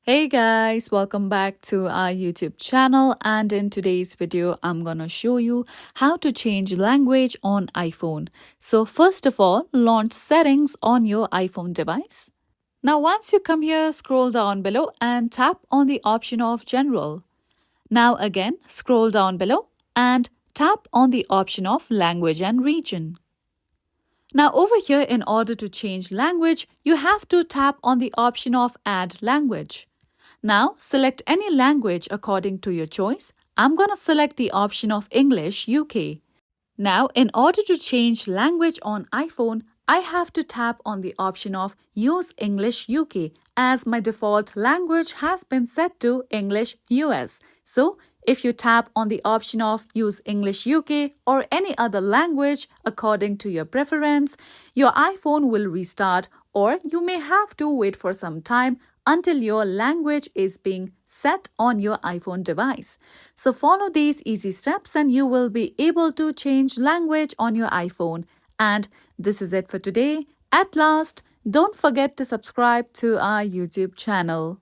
Hey guys, welcome back to our YouTube channel, and in today's video I'm gonna show you how to change language on iPhone. So first of all, launch settings on your iPhone device. Now once you come here, scroll down below and tap on the option of General. Now again, scroll down below and tap on the option of Language and Region. Now over here, in order to change language, you have to tap on the option of Add Language. Now select any language according to your choice. I'm going to select the option of English UK. Now in order to change language on iPhone, I have to tap on the option of Use English UK as my default language has been set to English US. So if you tap on the option of Use English UK or any other language according to your preference, your iPhone will restart, or you may have to wait for some time until your language is being set on your iPhone device. So follow these easy steps and you will be able to change language on your iPhone. And this is it for today. At last, don't forget to subscribe to our YouTube channel.